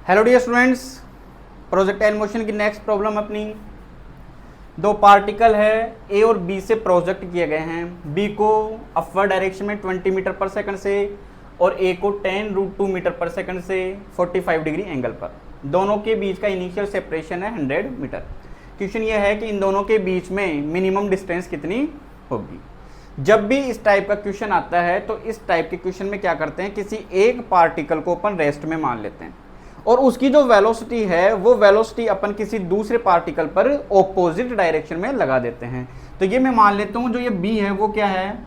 Hello dear students, projectile motion की next problem अपनी दो पार्टिकल है ए और बी से प्रोजेक्ट किए गए हैं। बी को अपवर्ड डायरेक्शन में 20 मीटर पर सेकंड से और ए को 10√2 मीटर पर सेकंड से 45 डिग्री एंगल पर। दोनों के बीच का इनिशियल सेपरेशन है 100 मीटर। क्वेश्चन ये है कि इन दोनों के बीच में मिनिमम डिस्टेंस कितनी होगी। जब भी इस टाइप का क्वेश्चन आता है तो इस टाइप के क्वेश्चन में क्या करते हैं, किसी एक पार्टिकल को अपन रेस्ट में मान लेते हैं और उसकी जो वेलोसिटी है वो वेलोसिटी अपन किसी दूसरे पार्टिकल पर ऑपोजिट डायरेक्शन में लगा देते हैं। तो ये मैं मान लेता हूं जो ये बी है वो क्या है,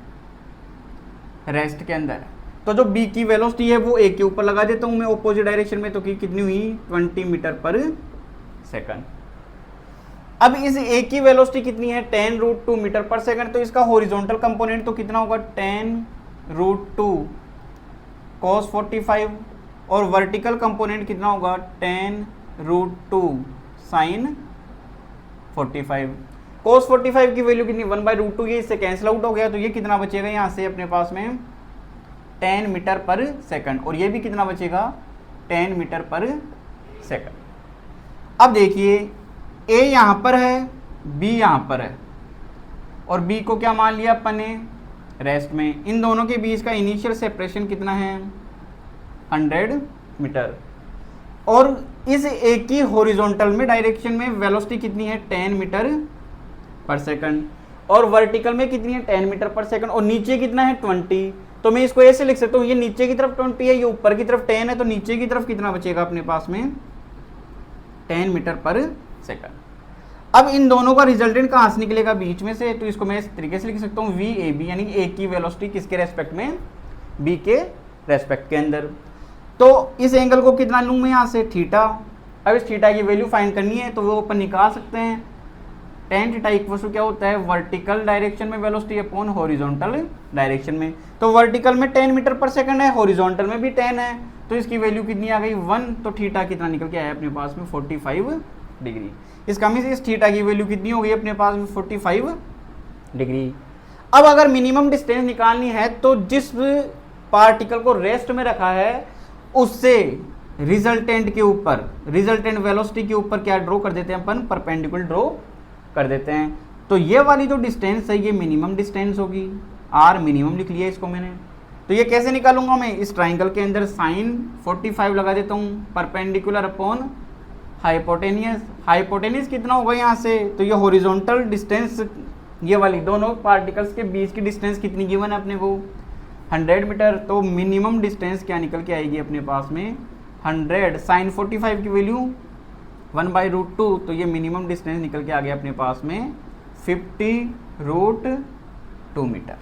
रेस्ट के अंदर। तो जो बी की वेलोसिटी है वो ए के ऊपर लगा देता हूं मैं ऑपोजिट डायरेक्शन में। तो कितनी हुई 20 मीटर पर सेकंड। अब इस ए की वेलोसिटी कितनी है 10√2 मीटर पर सेकंड। तो इसका हॉरिजॉन्टल कंपोनेंट तो कितना होगा 10√2 cos 45 और वर्टिकल कंपोनेंट कितना होगा 10√2 sin 45। cos 45 की वैल्यू कितनी 1/√2, ये इससे कैंसिल आउट हो गया। तो ये कितना बचेगा यहाँ से अपने पास में 10 मीटर पर सेकंड और ये भी कितना बचेगा 10 मीटर पर सेकंड। अब देखिए ए यहाँ पर है, बी यहाँ पर है और बी को क्या मान लिया अपन ने रेस्ट में। इन दोनों के बीच का इनिशियल सेपरेशन कितना है 100 मीटर और इस ए की हॉरिजॉन्टल में डायरेक्शन में वेलोसिटी कितनी है 10 मीटर पर सेकंड और वर्टिकल में कितनी है 10 मीटर पर सेकंड और नीचे कितना है 20। तो मैं इसको ऐसे लिख सकता हूँ, ये नीचे की तरफ 20 है, ये ऊपर की तरफ 10 है। तो नीचे की तरफ कितना बचेगा अपने पास में 10 मीटर पर सेकंड। अब इन दोनों का रिजल्टेंट कहाँ से निकलेगा, बीच में से। तो इसको मैं इस तरीके से लिख सकता हूँ वी ए बी, यानी ए की वेलोसिटी किसके रेस्पेक्ट में, बी के रेस्पेक्ट के अंदर। तो इस एंगल को कितना लूँ मैं यहाँ से थीटा। अब इस थीटा की वैल्यू फाइंड करनी है तो वो अपन निकाल सकते हैं। tan थीटा इक्वल टू क्या होता है वर्टिकल डायरेक्शन में वेलोसिटी अपॉन हॉरिजॉन्टल डायरेक्शन में। तो वर्टिकल में 10 मीटर पर सेकंड है, हॉरिजॉन्टल में भी 10 है। तो इसकी वैल्यू कितनी आ गई 1। तो थीटा कितना निकल के आया अपने पास में 45 डिग्री। इसका मीन्स इस थीटा की वैल्यू कितनी हो गई अपने पास में 45 डिग्री। अब अगर मिनिमम डिस्टेंस निकालनी है तो जिस पार्टिकल को रेस्ट में रखा है उससे रिजल्टेंट के ऊपर, रिजल्टेंट वेलोसिटी के ऊपर क्या ड्रॉ कर देते हैं अपन, परपेंडिकुलर ड्रॉ कर देते हैं। तो ये वाली जो डिस्टेंस है ये मिनिमम डिस्टेंस होगी, आर मिनिमम लिख लिया इसको मैंने। तो ये कैसे निकालूंगा मैं, इस ट्राइंगल के अंदर साइन 45 लगा देता हूँ परपेंडिकुलर अपॉन हाइपोटेनियस। हाइपोटेनियस कितना होगा यहाँ से, तो ये हॉरिजॉन्टल डिस्टेंस, ये वाली दोनों पार्टिकल्स के बीच की डिस्टेंस कितनी गिवन है अपने को 100 मीटर। तो मिनिमम डिस्टेंस क्या निकल के आएगी अपने पास में 100। साइन 45 की वैल्यू 1/√2। तो ये मिनिमम डिस्टेंस निकल के आ गया अपने पास में 50√2 मीटर।